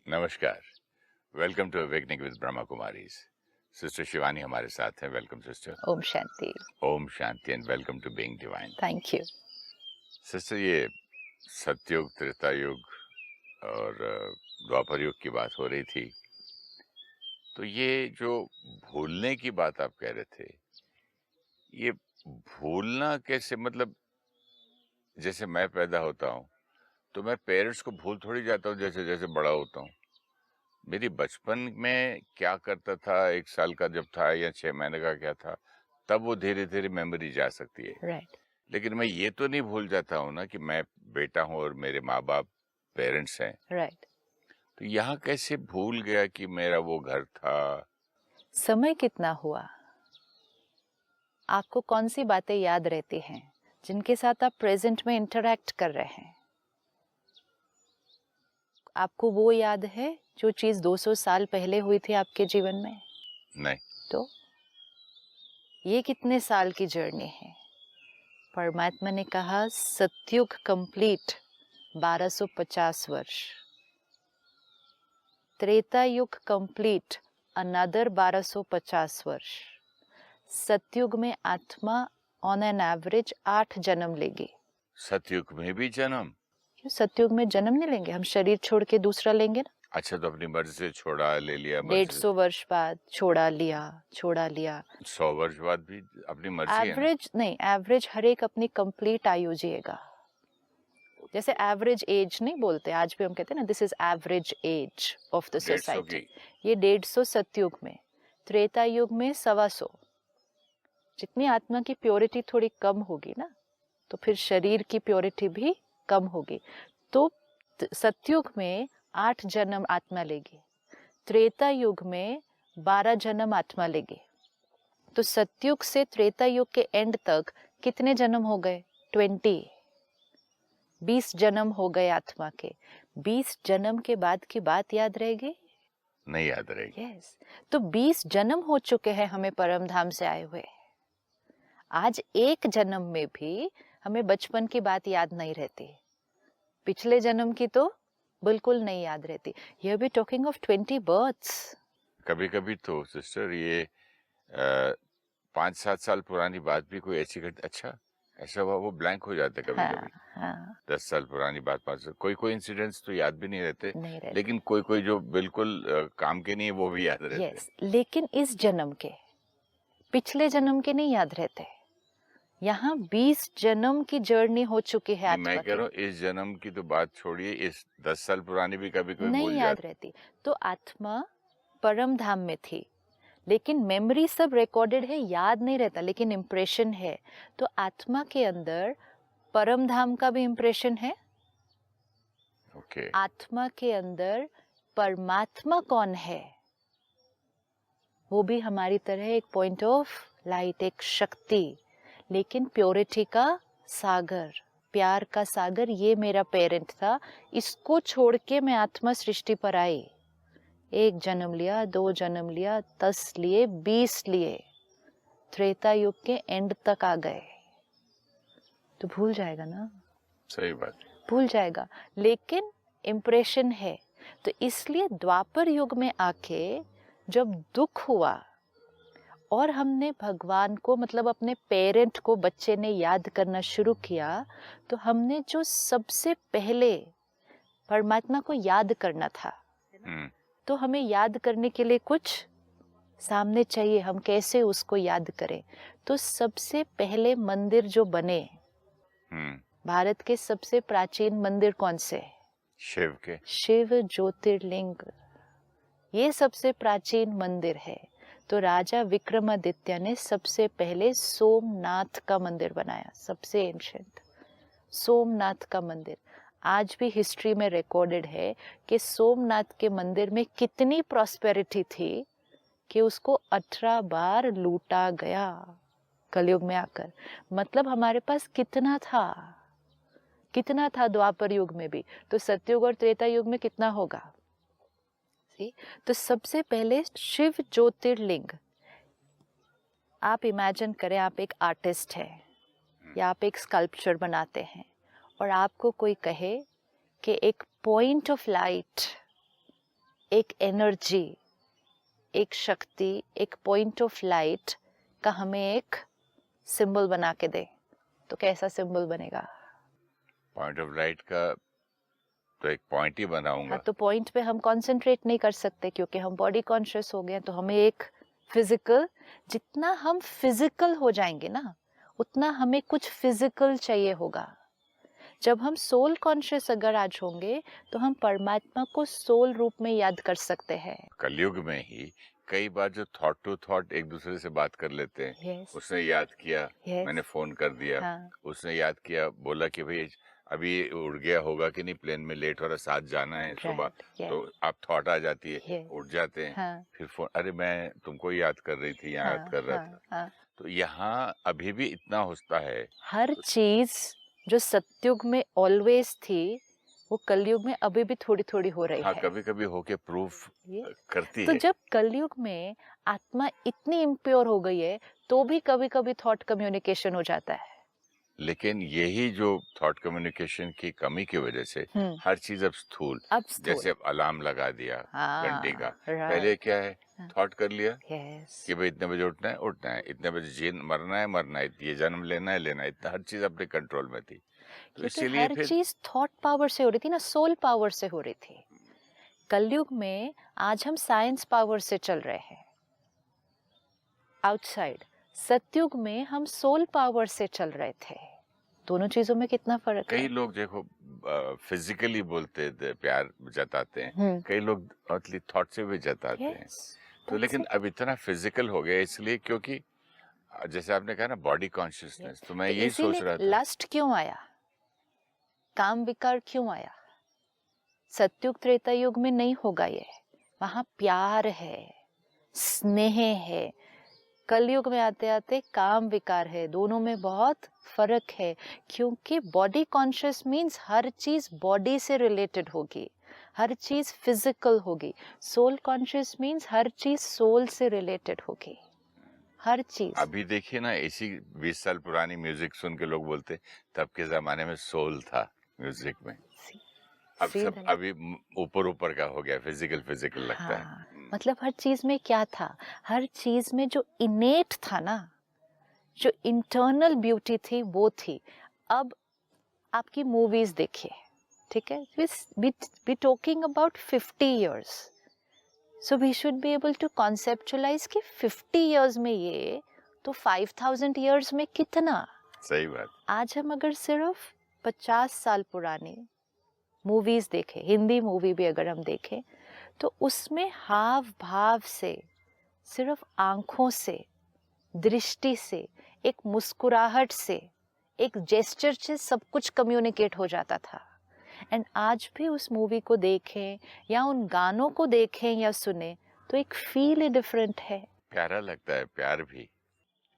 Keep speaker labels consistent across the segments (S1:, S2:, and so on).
S1: नमस्कार। Welcome to awakening with Brahma Kumaris. Sister Shivani हमारे साथ हैं। Welcome sister.
S2: ओम शांति।
S1: ओम शांति and welcome to being divine.
S2: Thank you.
S1: Sister, ये सतयुग, त्रेता युग और द्वापर युग की बात हो रही थी, तो ये जो भूलने की बात आप कह रहे थे, ये भूलना कैसे? मतलब जैसे मैं पैदा होता हूँ तो मैं पेरेंट्स को भूल थोड़ी जाता हूँ जैसे जैसे बड़ा होता हूँ। मेरी बचपन में क्या करता था, 1 साल का जब था या 6 महीने का क्या था, तब वो धीरे धीरे मेमोरी जा सकती है।
S2: राइट।
S1: लेकिन मैं ये तो नहीं भूल जाता हूँ ना कि मैं बेटा हूँ और मेरे माँ बाप पेरेंट्स हैं।
S2: राइट।
S1: तो यहाँ कैसे भूल गया कि मेरा वो घर था?
S2: समय कितना हुआ, आपको कौन सी बातें याद रहती हैं जिनके साथ आप प्रेजेंट में इंटरैक्ट कर रहे हैं? आपको वो याद है जो चीज 200 साल पहले हुई थी आपके जीवन में?
S1: नहीं।
S2: तो ये कितने साल की जर्नी है? परमात्मा ने कहा सतयुग कंप्लीट 1250 वर्ष, त्रेता युग कंप्लीट अनदर 1250 वर्ष। सतयुग में आत्मा ऑन एन एवरेज 8 जन्म लेगी।
S1: सतयुग में भी जन्म?
S2: क्यों सतयुग में जन्म नहीं लेंगे, हम शरीर छोड़ के दूसरा लेंगे ना।
S1: अच्छा, तो अपनी मर्जी से छोड़ा, ले लिया, मर्जी
S2: 150 वर्ष बाद छोड़ा लिया, छोड़ा लिया।
S1: 100 वर्ष बाद भी अपनी मर्जी है ना।
S2: एवरेज नहीं, एवरेज हर एक अपनी कंप्लीट आयु जिएगा। जैसे एवरेज एज नहीं बोलते, आज भी हम कहते हैं ना this is average age of the
S1: 150
S2: society.
S1: की।
S2: ये 150 सतयुग में, त्रेता युग में 125। जितनी आत्मा की प्योरिटी थोड़ी कम होगी ना, तो फिर शरीर की प्योरिटी भी कम होगी। तो सतयुग में 8 जन्म आत्मा लेगी, त्रेता युग में 12 जन्म आत्मा लेगी। तो सतयुग से त्रेता युग के एंड तक कितने जन्म हो गए? 20 जन्म हो गए आत्मा के। 20 जन्म के बाद की बात याद रहेगी?
S1: नहीं याद रहेगी।
S2: यस। तो 20 जन्म हो चुके हैं हमें परम धाम से आए हुए। आज एक जन्म में भी हमें बचपन की बात याद नहीं रहती, पिछले जन्म की तो बिल्कुल नहीं याद रहती। Here we talking of 20 births।
S1: कभी कभी तो सिस्टर ये 5-7 साल पुरानी बात भी कोई ऐसी घट, अच्छा ऐसा हुआ, वो ब्लैंक हो जाते कभी
S2: हाँ,
S1: कभी।
S2: हाँ।
S1: 10 साल पुरानी बात, 5 साल, कोई कोई इंसिडेंट्स तो याद भी नहीं रहते।
S2: नहीं रहते।
S1: लेकिन कोई कोई जो बिल्कुल काम के नहीं है वो भी याद रहते।
S2: यस, लेकिन इस जन्म के, पिछले जन्म के नहीं याद रहते। यहाँ 20 जन्म की जर्नी हो चुकी है
S1: नहीं,
S2: आत्मा
S1: मैं कह रहा हूँ
S2: की।
S1: इस जन्म की तो बात छोड़िए, इस 10 साल पुरानी भी कभी कोई
S2: नहीं
S1: भूल
S2: याद
S1: जाता।
S2: रहती। तो आत्मा परम धाम में थी, लेकिन मेमोरी सब रिकॉर्डेड है, याद नहीं रहता, लेकिन इम्प्रेशन है। तो आत्मा के अंदर परम धाम का भी इम्प्रेशन है।
S1: ओके।
S2: आत्मा के अंदर परमात्मा कौन है, वो भी हमारी तरह एक पॉइंट ऑफ लाइट, एक शक्ति, लेकिन प्योरिटी का सागर, प्यार का सागर। ये मेरा पेरेंट था, इसको छोड़ के मैं आत्मा सृष्टि पर आई। 1 जन्म लिया, 2 जन्म लिया, 10 लिए, 20 लिए, त्रेता युग के एंड तक आ गए। तो भूल जाएगा ना।
S1: सही बात।
S2: भूल जाएगा, लेकिन इम्प्रेशन है। तो इसलिए द्वापर युग में आके जब दुख हुआ और हमने भगवान को, मतलब अपने पेरेंट को, बच्चे ने याद करना शुरू किया, तो हमने जो सबसे पहले परमात्मा को याद करना था, तो हमें याद करने के लिए कुछ सामने चाहिए। हम कैसे उसको याद करें? तो सबसे पहले मंदिर जो बने, भारत के सबसे प्राचीन मंदिर कौन से?
S1: शिव के।
S2: शिव ज्योतिर्लिंग, ये सबसे प्राचीन मंदिर है। तो राजा विक्रमादित्य ने सबसे पहले सोमनाथ का मंदिर बनाया, सबसे एंशिएंट सोमनाथ का मंदिर। आज भी हिस्ट्री में रिकॉर्डेड है कि सोमनाथ के मंदिर में कितनी प्रॉस्पेरिटी थी कि उसको 18 बार लूटा गया कलयुग में आकर। मतलब हमारे पास कितना था, कितना था द्वापर युग में भी, तो सतयुग और त्रेता युग में कितना होगा? तो सबसे पहले शिव ज्योतिर्लिंग। आप इमेजिन करें, आप एक आर्टिस्ट हैं या आप एक स्कल्पचर बनाते हैं और आपको कोई कहे कि एक पॉइंट ऑफ लाइट एक एनर्जी, एक शक्ति, एक पॉइंट ऑफ लाइट का हमें एक सिंबल बना के दे, तो कैसा सिंबल बनेगा?
S1: पॉइंट ऑफ लाइट का तो एक पॉइंट ही बनाऊंगा।
S2: हाँ, तो पॉइंट पे हम कंसंट्रेट नहीं कर सकते क्योंकि हम बॉडी कॉन्शियस हो गए, तो हमें एक फिजिकल, जितना हम फिजिकल हो जाएंगे ना उतना हमें कुछ फिजिकल चाहिए होगा। जब हम सोल कॉन्शियस अगर आज होंगे तो हम परमात्मा को सोल रूप में याद कर सकते हैं।
S1: कलयुग में ही कई बार जो थॉट टू थॉट एक दूसरे से बात कर लेते हैं।
S2: Yes.
S1: उसने याद किया,
S2: Yes.
S1: मैंने फोन कर दिया।
S2: हाँ.
S1: उसने याद किया, बोला कि भाई अभी उड़ गया होगा कि नहीं, प्लेन में लेट हो रहा, साथ जाना है सुबह।
S2: Yes.
S1: तो आप थॉट आ जाती है।
S2: Yes.
S1: उठ जाते हैं।
S2: हाँ.
S1: फिर फोन, अरे मैं तुमको याद कर रही थी, यहाँ याद कर रहा था।
S2: हाँ.
S1: तो यहाँ अभी भी इतना होता है।
S2: हर चीज जो सतयुग में ऑलवेज थी वो कलयुग में अभी भी थोड़ी थोड़ी हो रही
S1: हाँ,
S2: है।
S1: कभी कभी होके प्रूफ करती
S2: तो
S1: है।
S2: जब कलयुग में आत्मा इतनी इम्प्योर हो गई है तो भी कभी कभी थॉट कम्युनिकेशन हो जाता है।
S1: लेकिन यही जो थॉट कम्युनिकेशन की कमी की वजह से हर चीज अब स्थूल। जैसे अब अलार्म लगा दिया घंटे का, पहले क्या है, थॉट कर लिया कि भाई इतने बजे उठना है, उठना है, इतने बजे मरना है, मरना है, ये जन्म लेना है, लेना है, इतना हर चीज अपने कंट्रोल में थी। तो इसीलिए
S2: हर चीज थॉट पावर से हो रही थी ना, सोल पावर से हो रही थी। कलयुग में आज हम साइंस पावर से चल रहे हैं आउटसाइड, सतयुग में हम सोल पावर से चल रहे थे। दोनों चीजों में कितना फर्क है।
S1: कई लोग देखो फिजिकली बोलते थे, प्यार जताते हैं, कई लोग थॉट से भी जताते हैं। तो लेकिन अब इतना फिजिकल हो गया इसलिए क्योंकि जैसे आपने कहा ना बॉडी कॉन्शियसनेस, तो मैं यही सोच रहा था
S2: लस्ट क्यों आया, काम विकार क्यों आया? सतयुग त्रेता युग में नहीं होगा ये, वहां प्यार है, स्नेह है। कलयुग में आते आते काम विकार है। दोनों में बहुत फर्क है क्योंकि बॉडी कॉन्शियस मीन्स हर चीज बॉडी से रिलेटेड होगी, हर चीज फिजिकल होगी। सोल कॉन्शियस मीन्स हर चीज सोल से रिलेटेड होगी, हर चीज।
S1: अभी देखिए ना, इसी 20 साल पुरानी म्यूजिक सुन के लोग बोलते तब के जमाने में सोल था म्यूजिक में। अब सब अभी ऊपर ऊपर का हो गया, फिजिकल लगता है।
S2: मतलब हर चीज में क्या था, हर चीज में जो इनेट था ना, जो इंटरनल ब्यूटी थी वो थी। अब आपकी मूवीज देखिए, ठीक है, we talking about 50 years, so we should be able to conceptualise कि 50 years में ये तो 5000 years में कितना।
S1: सही बात। आज
S2: हम अगर सिर्फ 50 साल पुरानी मूवीज देखें, हिंदी मूवी भी अगर हम देखें, तो उसमें हाव भाव से, सिर्फ आंखों से, दृष्टि से, एक मुस्कुराहट से, एक जेस्चर से सब कुछ कम्युनिकेट हो जाता था। एंड आज भी उस मूवी को देखें या उन गानों को देखें या सुने तो एक फील ही डिफरेंट है।
S1: प्यारा लगता है, प्यार भी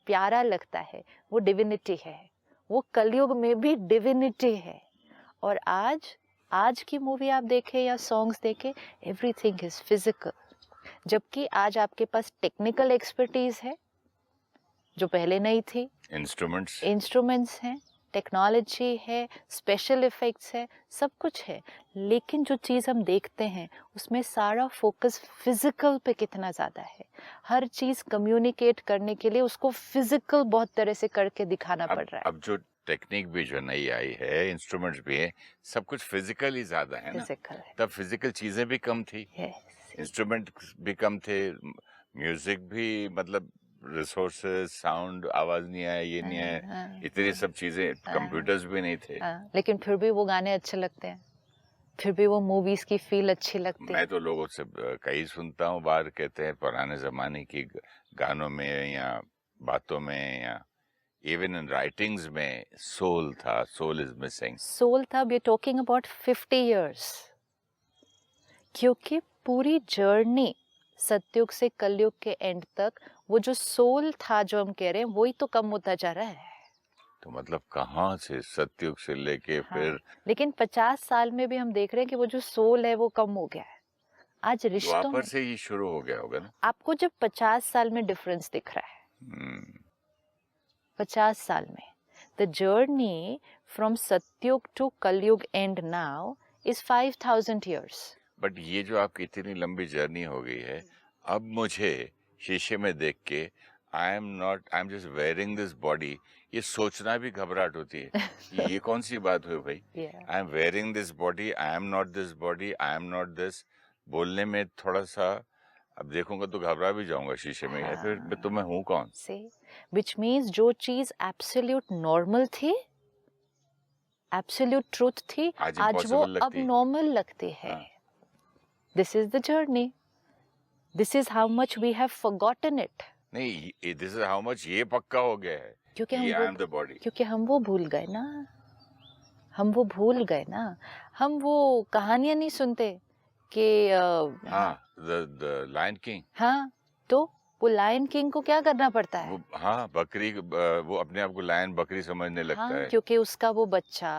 S2: प्यारा लगता है, वो डिविनिटी है, वो कलयुग में भी डिविनिटी है। और आज की मूवी आप देखें या सॉन्ग्स देखें, एवरीथिंग इज फिजिकल। जबकि आज आपके पास टेक्निकल एक्सपर्टीज है जो पहले नहीं थी, इंस्ट्रूमेंट्स हैं, टेक्नोलॉजी है, स्पेशल इफेक्ट्स है, सब कुछ है। लेकिन जो चीज़ हम देखते हैं उसमें सारा फोकस फिजिकल पे कितना ज़्यादा है। हर चीज़ कम्युनिकेट करने के लिए उसको फिजिकल बहुत तरह से करके दिखाना पड़ रहा है।
S1: अब जो टेक्निक भी जो नई आई है, इंस्ट्रूमेंट्स भी है, सब कुछ फिजिकल ही ज्यादा है ना। तब फिजिकल चीजें भी कम थी, इंस्ट्रूमेंट भी कम थे, म्यूजिक भी मतलब रिसोर्सेज, साउंड, आवाज नहीं आया, ये नहीं है, इतनी सब चीजें, कंप्यूटर्स भी नहीं थे।
S2: लेकिन फिर भी वो गाने अच्छे लगते हैं, फिर भी वो मूवीज की फील अच्छी लगती है।
S1: मैं तो लोगों से कई सुनता हूँ, बाहर कहते हैं पुराने जमाने की गानों में या बातों में या इवन इन राइटिंग्स में सोल था, सोल इज मिसिंग।
S2: सोल था, we are talking about 50 years, क्योंकि पूरी जर्नी सतयुग से कलयुग के एंड तक वो जो सोल था जो हम कह रहे हैं वही तो कम होता जा रहा है।
S1: तो मतलब कहाँ से सतयुग से लेके फिर,
S2: लेकिन 50 साल में भी हम देख रहे हैं कि वो जो सोल है वो कम हो गया है। आज रिश्तों में
S1: से ही शुरू हो गया होगा ना।
S2: आपको जब 50 साल में डिफरेंस दिख रहा है, 50 साल में, द जर्नी फ्रॉम सतयुग टू कलयुग and now is 5000 years।
S1: But ये जो आपकी इतनी लंबी जर्नी हो गई है, अब मुझे शीशे में देख के I am just wearing this body, ये सोचना भी घबराहट होती है कि ये कौन सी बात हुई भाई।
S2: Yeah.
S1: I am wearing this body, I am not this body, I am not this. बोलने में थोड़ा सा, अब देखूंगा तो घबरा भी जाऊंगा शीशे में, या फिर तो मैं हूँ कौन।
S2: See, which means जो चीज एब्सोल्यूट नॉर्मल थी, एब्सोल्यूट ट्रूथ थी,
S1: आज
S2: आज वो
S1: impossible
S2: अब
S1: लगती है।
S2: नॉर्मल लगती है।
S1: हाँ।
S2: This is the journey, this is how much we have forgotten it.
S1: नहीं, दिस इज हाउ मच ये पक्का हो गया है
S2: क्योंकि
S1: ये
S2: हम
S1: आई एम द बॉडी।
S2: क्योंकि हम वो भूल गए ना, हम वो भूल गए ना। हम वो कहानियां नहीं सुनते कि
S1: हाँ, द लायन किंग।
S2: हाँ, तो वो लायन किंग को क्या करना पड़ता है?
S1: वो हाँ, बकरी, वो अपने आप को लायन बकरी समझने लगता
S2: हाँ,
S1: है।
S2: क्योंकि उसका वो बच्चा,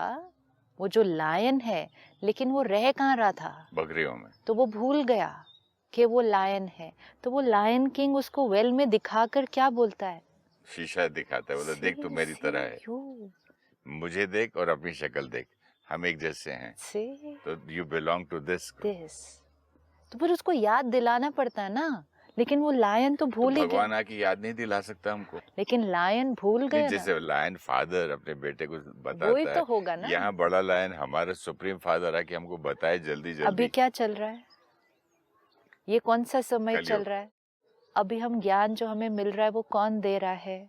S2: वो जो लायन है, लेकिन वो रह कहाँ रहा था?
S1: बकरियों में।
S2: तो वो भूल गया कि वो लायन है। तो वो लायन किंग उसको वेल में दिखाकर क्या बोलता है?
S1: शीशा दिखाता है, बोला देख तू मेरी तरह है,
S2: यू
S1: मुझे देख और अपनी शक्ल देख, हम एक जैसे हैं,
S2: सी
S1: तो यू बिलोंग टू दिस।
S2: तो फिर उसको याद दिलाना पड़ता है ना, लेकिन वो लायन तो भूल ही गया।
S1: भगवान आके याद नहीं दिला सकता हमको।
S2: लेकिन लायन भूल
S1: नहीं,
S2: गया ना।
S1: जैसे लायन फादर अपने बेटे को
S2: वही
S1: बताता
S2: तो
S1: है,
S2: होगा ना।
S1: यहाँ बड़ा लायन हमारा सुप्रीम फादर आके हमको बताए जल्दी
S2: अभी
S1: जल्दी।
S2: क्या चल रहा है? ये कौन सा समय
S1: कलयुग।
S2: चल रहा है? अभी हम ज्ञान जो हमें मिल रहा है वो कौन दे रहा है?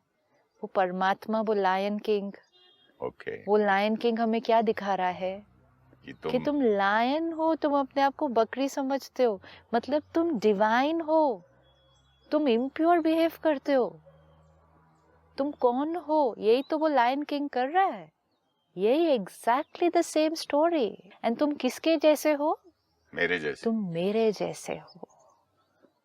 S2: वो परमात्मा, वो लायन किंग।
S1: ओके,
S2: वो लायन किंग हमें क्या दिखा रहा है? कि तुम लायन हो, तुम अपने आप को बकरी समझते हो, मतलब तुम डिवाइन हो, तुम इम्प्योर बिहेव करते हो, तुम कौन हो? यही तो वो लायन किंग कर रहा है। यही exactly the same story. And तुम किसके जैसे हो?
S1: मेरे जैसे।
S2: तुम मेरे जैसे हो।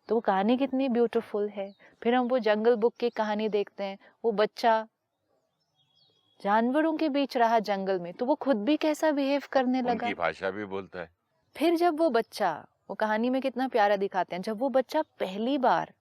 S2: तो वो कहानी कितनी ब्यूटीफुल है। फिर हम वो जंगल बुक की कहानी देखते हैं, वो बच्चा जानवरों के बीच रहा जंगल में, तो वो खुद भी कैसा बिहेव करने लगा।
S1: उनकी भाषा भी बोलता है।
S2: फिर जब वो बच्चा, वो कहानी में कितना प्यारा दिखाते हैं, जब वो बच्चा पहली बार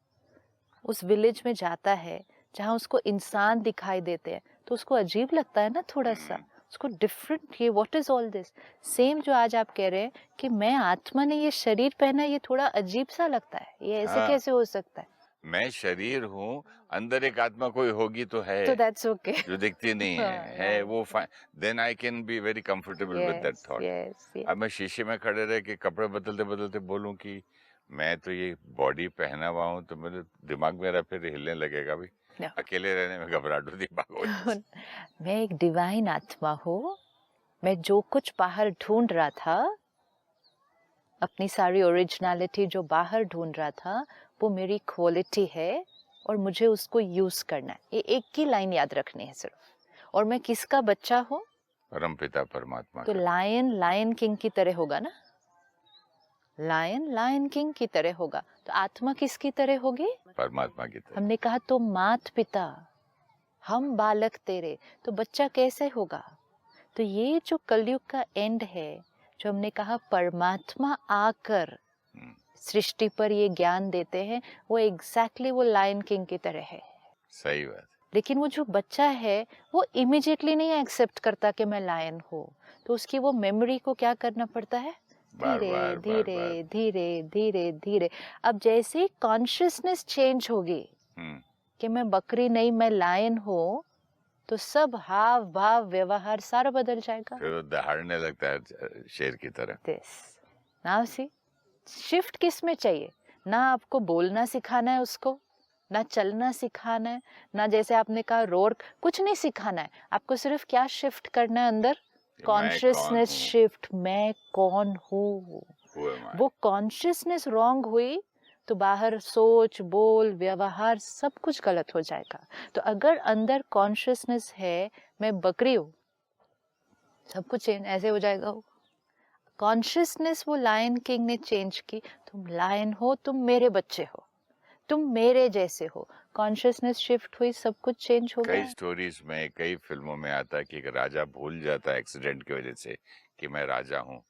S2: उस विलेज में जाता है जहाँ उसको इंसान दिखाई देते हैं, तो उसको अजीब लगता है ना थोड़ा सा, उसको डिफरेंट, ये what is all this. Same जो आज आप कह रहे हैं कि मैं आत्मा ने ये शरीर पहना, ये थोड़ा अजीब सा लगता है, ये ऐसे
S1: हाँ।
S2: कैसे हो सकता है?
S1: मैं शरीर हूँ, अंदर एक आत्मा कोई होगी तो है,
S2: तो दैट्स ओके,
S1: जो दिखती नहीं है वो fine. Then I can be very comfortable with that thought. अब मैं शीशे में खड़े रह के कपड़े बदलते बदलते बोलूं कि मैं तो ये बॉडी पहना हुआ हूँ, तो मेरे दिमाग मेरा फिर हिलने लगेगा भी।
S2: No.
S1: अकेले रहने में घबराहट होती है।
S2: मैं एक डिवाइन आत्मा हूँ। मैं जो कुछ बाहर ढूंढ रहा था, अपनी सारी ओरिजिनलिटी जो बाहर ढूंढ रहा था, वो मेरी क्वालिटी है और मुझे उसको यूज करना है। ये एक ही लाइन याद रखनी है सिर्फ। और मैं किसका बच्चा हूँ?
S1: परमपिता परमात्मा
S2: तो
S1: का।
S2: लायन लायन किंग की तरह होगा ना, लायन लायन किंग की तरह होगा। तो आत्मा किसकी तरह होगी?
S1: परमात्मा की तरह।
S2: हमने कहा तो मात पिता, हम बालक तेरे, तो बच्चा कैसे होगा? तो ये जो कलयुग का एंड है, जो हमने कहा परमात्मा आकर सृष्टि पर ये ज्ञान देते हैं, वो एग्जैक्टली वो लायन किंग की तरह है।
S1: सही बात।
S2: लेकिन वो जो बच्चा है, वो इमीडिएटली नहीं एक्सेप्ट करता कि मैं लायन हूँ, तो उसकी वो मेमोरी को क्या करना पड़ता है? धीरे धीरे धीरे धीरे धीरे। अब जैसे ही कॉन्शियसनेस चेंज होगी कि मैं बकरी नहीं, मैं लायन हूँ, तो सब हाव भाव व्यवहार सारा बदल जाएगा।
S1: फिर दहाड़ने लगता है शेर की तरह।
S2: दिस नाउ सी, शिफ्ट किस में चाहिए? ना आपको बोलना सिखाना है उसको, ना चलना सिखाना है, ना जैसे आपने कहा रोर, कुछ नहीं सिखाना है आपको। सिर्फ क्या शिफ्ट करना है अंदर? Consciousness shift. मैं कौन हूँ? वो कॉन्शियसनेस रॉन्ग हुई तो बाहर सोच बोल व्यवहार सब कुछ गलत हो जाएगा। तो अगर अंदर कॉन्शियसनेस है मैं बकरी हूँ, सब कुछ चेंज ऐसे हो जाएगा। कॉन्शियसनेस वो लायन किंग ने चेंज की, तुम लायन हो, तुम मेरे बच्चे हो, तुम मेरे जैसे हो। कॉन्शियसनेस शिफ्ट हुई, सब कुछ चेंज हो गया।
S1: कई स्टोरीज में, कई फिल्मों में आता है कि एक राजा भूल जाता है एक्सीडेंट की वजह से कि मैं राजा हूँ,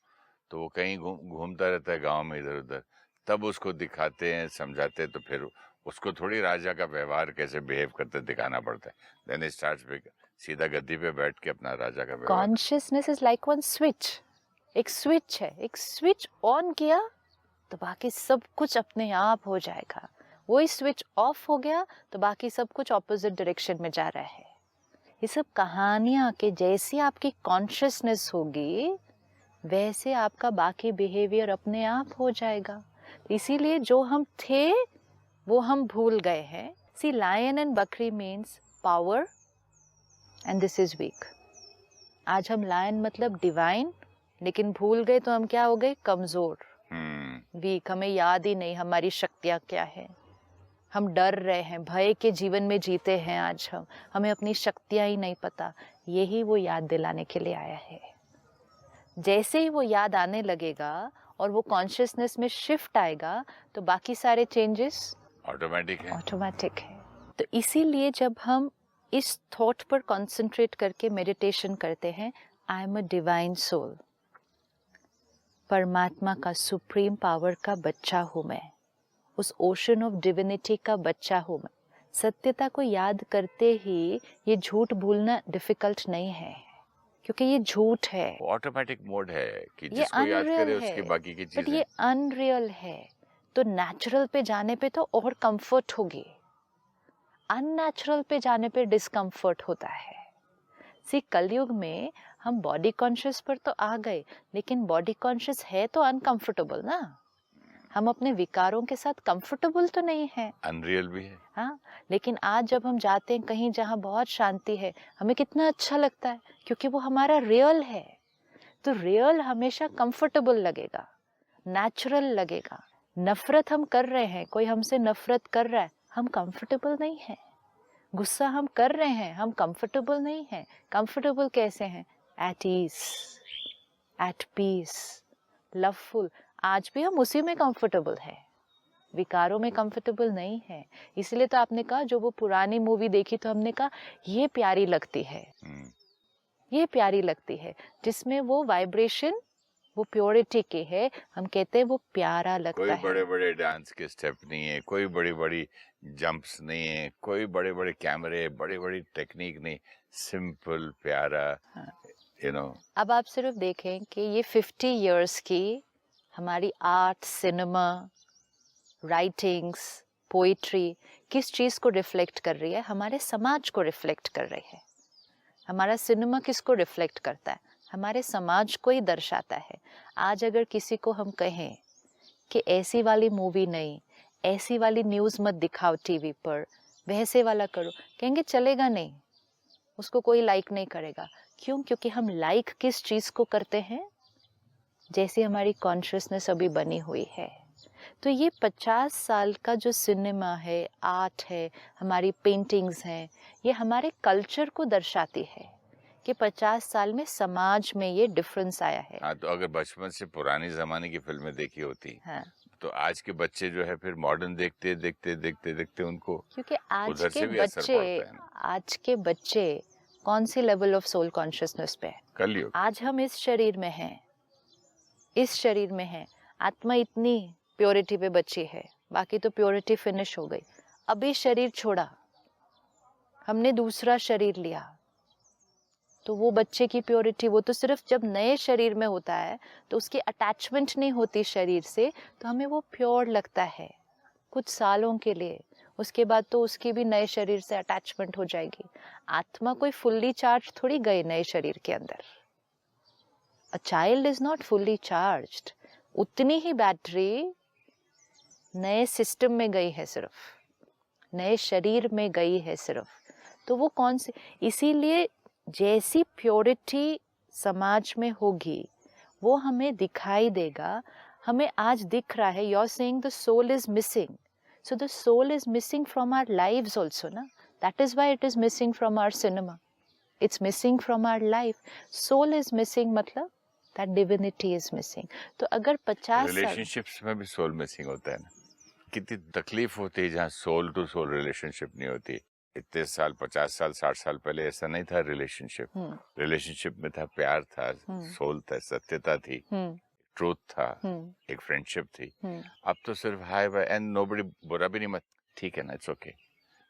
S1: तो वो कहीं घूमता रहता है गांव में इधर उधर, तब उसको दिखाते हैं, समझाते हैं, तो फिर उसको थोड़ी राजा का व्यवहार कैसे बिहेव करते दिखाना पड़ता है। देन इट स्टार्ट्स सीधा गद्दी पे बैठ के अपना राजा का व्यवहार।
S2: Consciousness is like one switch, एक स्विच है, एक स्विच ऑन किया तो बाकी सब कुछ अपने आप हो जाएगा, वही स्विच ऑफ हो गया तो बाकी सब कुछ ऑपोजिट डायरेक्शन में जा रहा है। ये सब कहानियां कि जैसी आपकी कॉन्शियसनेस होगी वैसे आपका बाकी बिहेवियर अपने आप हो जाएगा। इसीलिए जो हम थे वो हम भूल गए हैं। सी लायन एंड बकरी means power and this is weak. आज हम लायन मतलब डिवाइन, लेकिन भूल गए तो हम क्या हो गए? कमजोर, वीक। हमें याद ही नहीं हमारी शक्तियां क्या है। हम डर रहे हैं, भय के जीवन में जीते हैं आज हम, हमें अपनी शक्तियां ही नहीं पता। यही वो याद दिलाने के लिए आया है। जैसे ही वो याद आने लगेगा और वो कॉन्शियसनेस में शिफ्ट आएगा तो बाकी सारे चेंजेस ऑटोमेटिक है। तो इसीलिए जब हम इस थॉट पर कंसंट्रेट करके मेडिटेशन करते हैं, I am a divine soul, परमात्मा का सुप्रीम पावर का बच्चा हूँ मैं, उस ओशन ऑफ डिविनिटी का बच्चा हूँ मैं। सत्यता को याद करते ही ये झूठ भूलना डिफिकल्ट नहीं है, क्योंकि ये झूठ है,
S1: ऑटोमेटिक मोड है कि
S2: ये
S1: जिसको याद
S2: अनरियल
S1: करे
S2: है,
S1: उसकी बाकी की
S2: बट
S1: चीजें।
S2: ये अनरियल है। तो नेचुरल पे जाने पे तो और कंफर्ट होगी, अननेचुरल पे जाने पे डिस्कम्फर्ट होता है। सी कलयुग में हम बॉडी कॉन्शियस पर तो आ गए, लेकिन बॉडी कॉन्शियस है तो अनकंफर्टेबल ना। हम अपने विकारों के साथ कंफर्टेबल तो नहीं है,
S1: अनरियल भी है।
S2: हाँ, लेकिन आज जब हम जाते हैं कहीं जहाँ बहुत शांति है, हमें कितना अच्छा लगता है, क्योंकि वो हमारा रियल है। तो रियल हमेशा कंफर्टेबल लगेगा, नेचुरल लगेगा। नफरत हम कर रहे हैं, कोई हमसे नफरत कर रहा है, हम कंफर्टेबल नहीं है। गुस्सा हम कर रहे हैं, हम कंफर्टेबल नहीं है। कंफर्टेबल कैसे हैं? At ease, at peace, loveful. आज भी हम उसी में कंफर्टेबल है, विकारों में कंफर्टेबल नहीं है। इसलिए तो आपने कहा, जो वो पुरानी मूवी देखी तो हमने कहा ये प्यारी लगती है, ये प्यारी लगती है, जिसमें वो वाइब्रेशन, वो प्योरिटी की है। हम कहते हैं वो प्यारा लगता
S1: कोई
S2: है।
S1: बड़े बड़े डांस के स्टेप नहीं है, कोई बड़ी बड़ी जंप्स नहीं है, कोई बड़े बड़े कैमरे, बड़ी बड़ी टेक्निक नहीं, सिंपल प्यारा, यू नो।
S2: अब आप सिर्फ देखें कि ये 50 इयर्स की हमारी आर्ट, सिनेमा, राइटिंग्स, पोइट्री किस चीज़ को रिफ्लेक्ट कर रही है? हमारे समाज को रिफ्लेक्ट कर रही है। हमारा सिनेमा किसको रिफ्लेक्ट करता है? हमारे समाज को ही दर्शाता है। आज अगर किसी को हम कहें कि ऐसी वाली मूवी नहीं, ऐसी वाली न्यूज़ मत दिखाओ टीवी पर, वैसे वाला करो, कहेंगे चलेगा नहीं, उसको कोई लाइक नहीं करेगा। क्यों? क्योंकि हम लाइक किस चीज़ को करते हैं? जैसी हमारी कॉन्शियसनेस अभी बनी हुई है। तो ये 50 साल का जो सिनेमा है, आर्ट है, हमारी पेंटिंग्स हैं, ये हमारे कल्चर को दर्शाती है कि 50 साल में समाज में ये डिफरेंस आया है।
S1: हाँ, तो अगर बचपन से पुरानी जमाने की फिल्में देखी होती,
S2: हाँ,
S1: तो आज के बच्चे जो है फिर मॉडर्न देखते देखते देखते देखते उनको
S2: क्योंकि
S1: उधर से भी असर पड़ता है ना।
S2: आज के बच्चे कौन सी लेवल ऑफ सोल कॉन्शियसनेस पे है?
S1: कलयुग।
S2: आज हम इस शरीर में हैं, इस शरीर में हैं, आत्मा इतनी प्योरिटी पे बची है, बाकी तो प्योरिटी फिनिश हो गई। अभी शरीर छोड़ा, हमने दूसरा शरीर लिया, तो वो बच्चे की प्योरिटी, वो तो सिर्फ जब नए शरीर में होता है तो उसकी अटैचमेंट नहीं होती शरीर से, तो हमें वो प्योर लगता है कुछ सालों के लिए। उसके बाद तो उसकी भी नए शरीर से अटैचमेंट हो जाएगी। आत्मा कोई फुल्ली चार्ज थोड़ी गई नए शरीर के अंदर। A child is not fully charged. उतनी ही बैटरी नए सिस्टम में गई है, सिर्फ नए शरीर में गई है सिर्फ। तो वो कौन सी, इसीलिए जैसी प्योरिटी समाज में होगी वो हमें दिखाई देगा। हमें आज दिख रहा है, you are saying the soul is missing, so the soul is missing from our lives also ना। That is why it is missing from our cinema, it's missing from our life. Soul is missing मतलब that divinity is missing. तो अगर 50 साल
S1: relationships में भी soul missing होता है ना। कितनी तकलीफ होती है जहाँ सोल टू सोल रिलेशनशिप नहीं होती। इतने साल, 50 साल, 60 साल पहले ऐसा नहीं था रिलेशनशिप। रिलेशनशिप में था प्यार, था सोल था, सत्यता थी, ट्रूथ था, एक फ्रेंडशिप थी। अब तो सिर्फ हाय बाय एंड नोबडी, बुरा भी नहीं मत, ठीक है ना, इट्स ओके।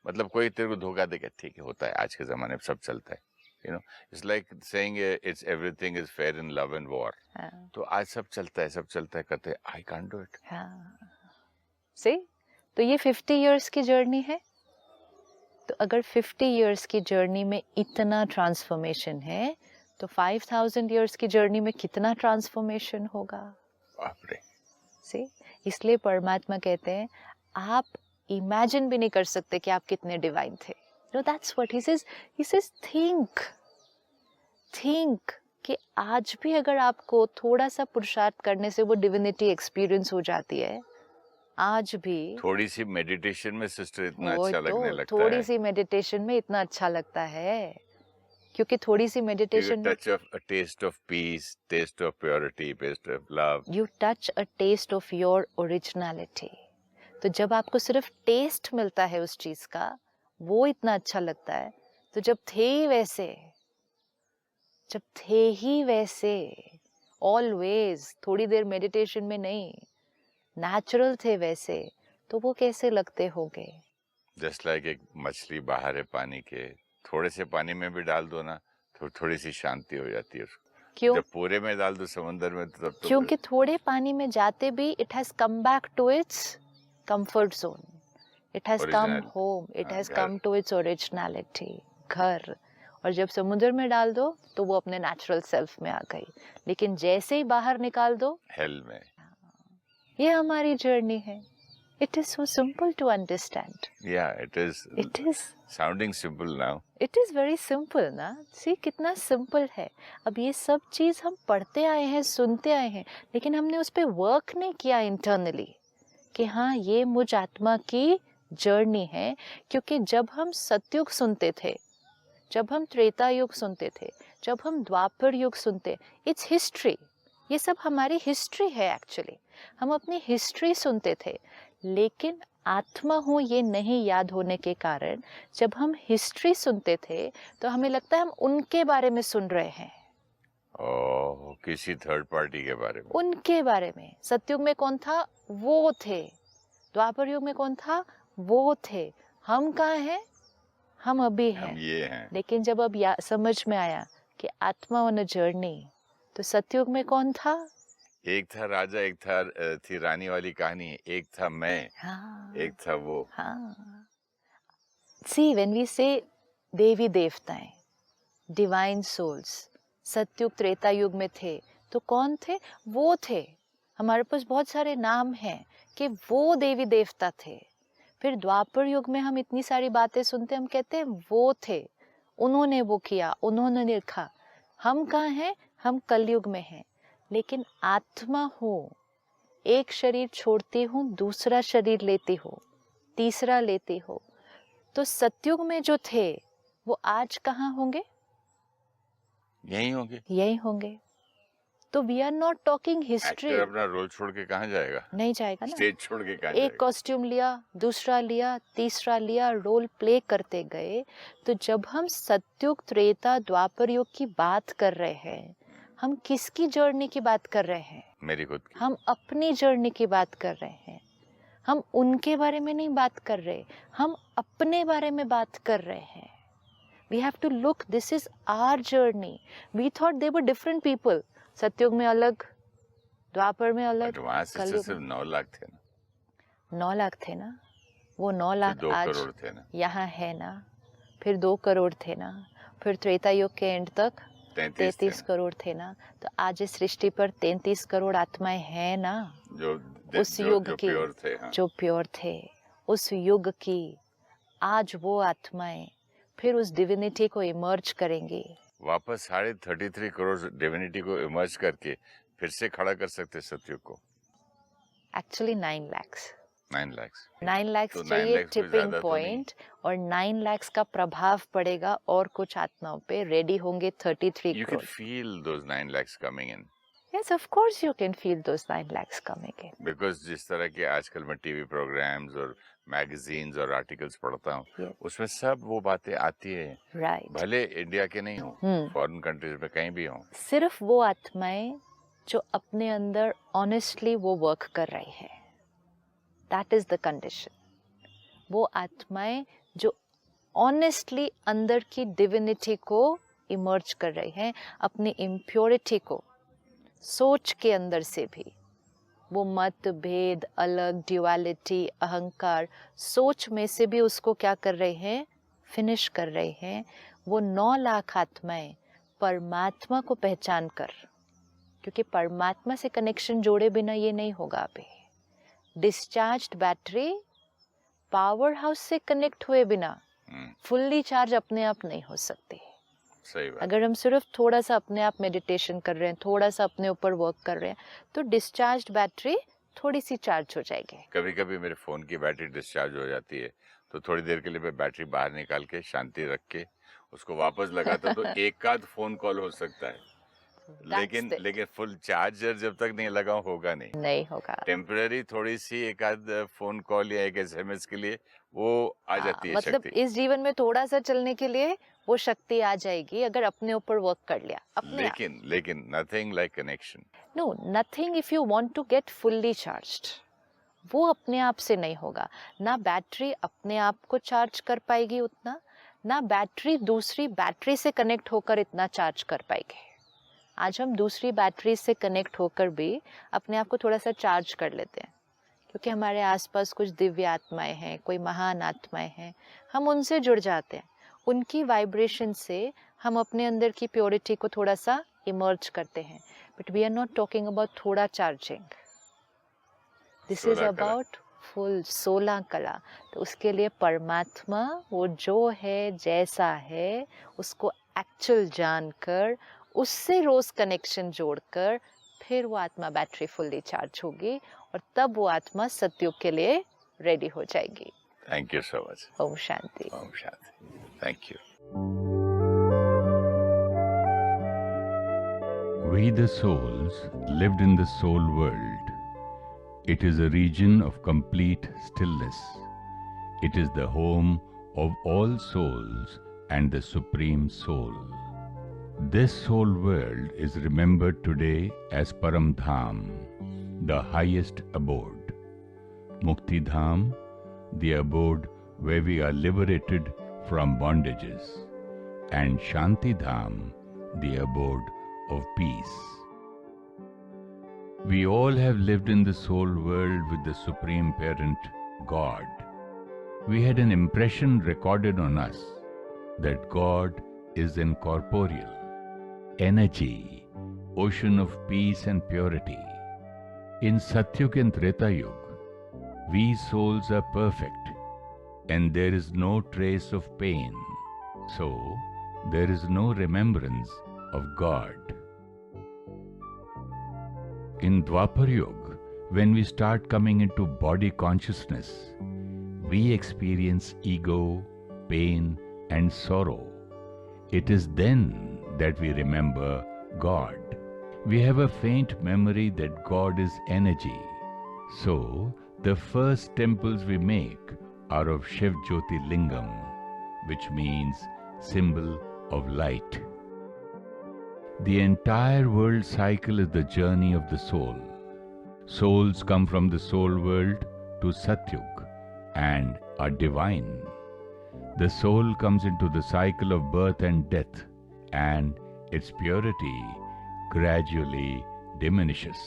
S1: मतलब कोई तेरे को धोखा देगा, ठीक है, होता है, आज के जमाने में सब चलता है, You know, it's like saying it's everything is fair in love and war.
S2: हाँ,
S1: तो आज सब चलता है कहते हैं I can't do it.
S2: हाँ, see? तो ये 50 years की जर्नी है. तो अगर 50 years की जर्नी में इतना ट्रांसफॉर्मेशन है तो 5000 years की जर्नी में कितना ट्रांसफॉर्मेशन होगा.
S1: बाप रे.
S2: See? इसलिए परमात्मा कहते हैं आप इमेजिन भी नहीं कर सकते कि आप कितने डिवाइन थे. No, that's what he says. He says think कि आज भी अगर आपको थोड़ा सा पुरुषार्थ करने से वो डिविनिटी एक्सपीरियंस हो जाती है. आज भी
S1: थोड़ी सी मेडिटेशन में सिस्टर इतना
S2: वो
S1: अच्छा
S2: तो
S1: लगने लगता
S2: थोड़ी
S1: है.
S2: सी मेडिटेशन में इतना अच्छा लगता है क्योंकि थोड़ी सी मेडिटेशन में
S1: touch of a taste of peace, taste of purity, taste of love.
S2: You touch a taste of your originality. तो जब आपको सिर्फ टेस्ट मिलता है उस चीज का वो इतना अच्छा लगता है. तो जब थे ही वैसे ऑलवेज, थोड़ी देर मेडिटेशन में नहीं, नेचुरल थे वैसे, तो वो कैसे लगते होंगे.
S1: जस्ट लाइक एक मछली बाहर है पानी के, थोड़े से पानी में भी डाल दो ना तो थोड़ी सी शांति हो जाती है उसको.
S2: क्यों?
S1: जब पूरे में डाल दो समंदर में तो तब तो
S2: क्योंकि थोड़े पानी में जाते भी it has come back to its comfort zone. It has come
S1: Original.
S2: Home. It
S1: हाँ,
S2: हैज
S1: घर.
S2: कम टू इट्स ओरिजिनलिटी, घर. और जब समुद्र में डाल दो तो वो अपने नेचुरल सेल्फ में आ गई. लेकिन जैसे ही बाहर निकाल दो,
S1: हेल में.
S2: ये हमारी जर्नी है. It is so simple to understand.
S1: या it is sounding simple now.
S2: It is very simple ना. सी कितना सिंपल है. अब ये सब चीज हम पढ़ते आए हैं, सुनते आए हैं, लेकिन हमने उस पर वर्क नहीं किया इंटरनली कि हाँ ये मुझ आत्मा की जर्नी है. क्योंकि जब हम सतयुग सुनते थे, जब हम त्रेता युग सुनते थे, जब हम द्वापर युग सुनते, इट्स हिस्ट्री. ये सब हमारी हिस्ट्री है एक्चुअली. हम अपनी हिस्ट्री सुनते थे. लेकिन आत्मा हूँ ये नहीं याद होने के कारण जब हम हिस्ट्री सुनते थे तो हमें लगता है हम उनके बारे में सुन रहे हैं.
S1: ओह, किसी थर्ड पार्टी के बारे में.
S2: उनके बारे में. सतयुग में कौन था? वो थे. द्वापर युग में कौन था? वो थे. हम कहाँ हैं? हम अभी हैं.
S1: हम ये हैं.
S2: लेकिन जब अब समझ में आया कि आत्मा ऑन अ जर्नी, तो सतयुग में कौन था?
S1: एक था राजा, एक थी रानी वाली कहानी. एक था मैं,
S2: हाँ,
S1: एक था वो.
S2: हाँ. सी व्हेन वी से देवी देवताएं, डिवाइन सोल्स सतयुग त्रेता युग में थे, तो कौन थे? वो थे. हमारे पास बहुत सारे नाम हैं कि वो देवी देवता थे. फिर द्वापर युग में हम इतनी सारी बातें सुनते, हम कहते हैं वो थे, उन्होंने वो किया, उन्होंने लिखा. हम कहाँ हैं? हम कलयुग में हैं. लेकिन आत्मा हूँ, एक शरीर छोड़ती हूँ, दूसरा शरीर लेती हूँ, तीसरा लेती हूँ. तो सतयुग में जो थे वो आज कहाँ होंगे?
S1: यही होंगे.
S2: यही होंगे. तो we are not talking history.
S1: Actor अपना रोल छोड़ के कहाँ जाएगा?
S2: नहीं जाएगा ना.
S1: स्टेज छोड़ के कहाँ
S2: एक
S1: जाएगा?
S2: कॉस्ट्यूम लिया, दूसरा लिया, तीसरा लिया, रोल प्ले करते गए. तो जब हम सतयुग त्रेता द्वापर युग की बात कर रहे हैं, हम किसकी जर्नी की बात कर रहे हैं?
S1: मेरी खुद की.
S2: हम अपनी जर्नी की बात कर रहे हैं. हम उनके बारे में नहीं बात कर रहे, हम अपने बारे में बात कर रहे हैं. We have to look, this is our journey. We thought they were different people. सतयुग में अलग, द्वापर में अलग,
S1: बट वहाँ से
S2: कलयुग
S1: सिर्फ 9 लाख थे ना.
S2: 9 लाख थे ना. वो 9 लाख
S1: 2
S2: आज
S1: करोड़ थे ना.
S2: यहाँ है ना. फिर 2 करोड़ थे ना. फिर त्रेता युग के एंड तक 33 करोड़ थे ना. तो आज इस सृष्टि पर 33 करोड़ आत्माएं हैं ना, उस युग की,
S1: प्योर थे. हाँ.
S2: जो प्योर थे उस युग की. आज वो आत्माएं फिर उस डिविनिटी को इमर्ज करेंगी.
S1: वापस 33.5 करोड़ डिविनिटी को इमर्ज करके फिर से खड़ा कर सकते सतयुग को.
S2: एक्चुअली 9 लाख.
S1: 9 लाख.
S2: 9 लाख
S1: तो 9
S2: चाहिए
S1: लाख से
S2: टिपिंग
S1: ज्यादा तो
S2: पॉइंट. और 9 लाख का प्रभाव पड़ेगा और कुछ आत्माओं पे. रेडी होंगे 33
S1: You can
S2: crore.
S1: feel those 9 lakhs coming in.
S2: Yes, of course you can feel those 9 lakhs coming in.
S1: Because जिस तरह के आजकल मैं टीवी प्रोग्राम्स और मैगजीन्स और आर्टिकल्स पढ़ता हूँ,
S2: Yes.
S1: उसमें सब वो बातें आती है.
S2: Right.
S1: भले इंडिया के नहीं हो, फॉरेन कंट्रीज में कहीं भी हो.
S2: सिर्फ वो आत्माएं जो अपने अंदर ऑनेस्टली वो वर्क कर रही है. That is the condition. वो आत्माएं जो ऑनेस्टली अंदर की डिविनिटी को इमर्ज कर रहे हैं अपनी इम्प्योरिटी को, सोच के अंदर से भी। वो मत भेद, अलग, ड्युअलिटी, अहंकार, सोच में से भी उसको क्या कर रहे हैं, फिनिश कर रहे हैं। वो 9 लाख आत्माएं परमात्मा को पहचान कर, क्योंकि परमात्मा से कनेक्शन जोड़े बिना ये नहीं होगा। अभी डिस्चार्ज्ड बैटरी पावर हाउस से कनेक्ट हुए बिना फुल्ली चार्ज अपने आप नहीं हो सकती।
S1: सही बात।
S2: अगर हम सिर्फ थोड़ा सा अपने आप मेडिटेशन कर रहे हैं, थोड़ा सा अपने ऊपर वर्क कर रहे हैं, तो डिस्चार्ज्ड बैटरी थोड़ी सी चार्ज हो जाएगी।
S1: कभी कभी मेरे फोन की बैटरी डिस्चार्ज हो जाती है, तो थोड़ी देर के लिए मैं बैटरी बाहर निकाल के शांति रख के उसको वापस लगाता तो एक आध फोन कॉल हो सकता है, लेकिन फुल चार्जर जब तक नहीं लगा होगा नहीं
S2: होगा।
S1: टेम्पररी थोड़ी सी एक आध फोन कॉल या एक SMS के लिए वो आ जाती है
S2: मतलब
S1: शक्ति।
S2: इस जीवन में थोड़ा सा चलने के लिए वो शक्ति आ जाएगी अगर अपने ऊपर वर्क कर लिया अपने।
S1: लेकिन nothing like connection.
S2: No, nothing if you want to get fully charged, वो अपने आप से नहीं होगा। ना बैटरी अपने आप को चार्ज कर पाएगी उतना, ना बैटरी दूसरी बैटरी से कनेक्ट होकर इतना चार्ज कर पाएगी। आज हम दूसरी बैटरी से कनेक्ट होकर भी अपने आप को थोड़ा सा चार्ज कर लेते हैं, क्योंकि हमारे आसपास कुछ दिव्य आत्माएं हैं, कोई महान आत्माएं हैं, हम उनसे जुड़ जाते हैं। उनकी वाइब्रेशन से हम अपने अंदर की प्योरिटी को थोड़ा सा इमर्ज करते हैं। But we are not talking about थोड़ा charging, this is about full 16 कला। तो उसके लिए परमात्मा वो जो है जैसा है उसको एक्चुअल जानकर, उससे रोज कनेक्शन जोड़कर, फिर वो आत्मा बैटरी फुल्ली चार्ज होगी और तब वो आत्मा सतयुग के लिए रेडी हो जाएगी।
S1: Thank you so much.
S2: ओम शांति।
S1: ओम शांति। Thank you.
S3: We the souls lived in the soul world. It is a region of complete stillness. It is the home of all souls and the Supreme Soul. This soul world is remembered today as Param Dham, the highest abode. Mukti Dham, the abode where we are liberated from bondages. And Shanti Dham, the abode of peace. We all have lived in the soul world with the Supreme Parent, God. We had an impression recorded on us that God is incorporeal, energy, ocean of peace and purity. In Satyug and Treta Yuga, we souls are perfect and there is no trace of pain. So, there is no remembrance of God. In Dwapar Yuga, when we start coming into body consciousness, we experience ego, pain and sorrow. It is then that we remember God. We have a faint memory that God is energy. So, the first temples we make are of Shiv Jyoti Lingam, which means symbol of light. The entire world cycle is the journey of the soul. Souls come from the soul world to Satyug and are divine. The soul comes into the cycle of birth and death, and its purity gradually diminishes.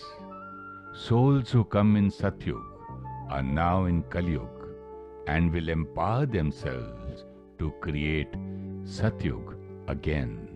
S3: Souls who come in Satyug are now in Kalyug and will empower themselves to create Satyug again.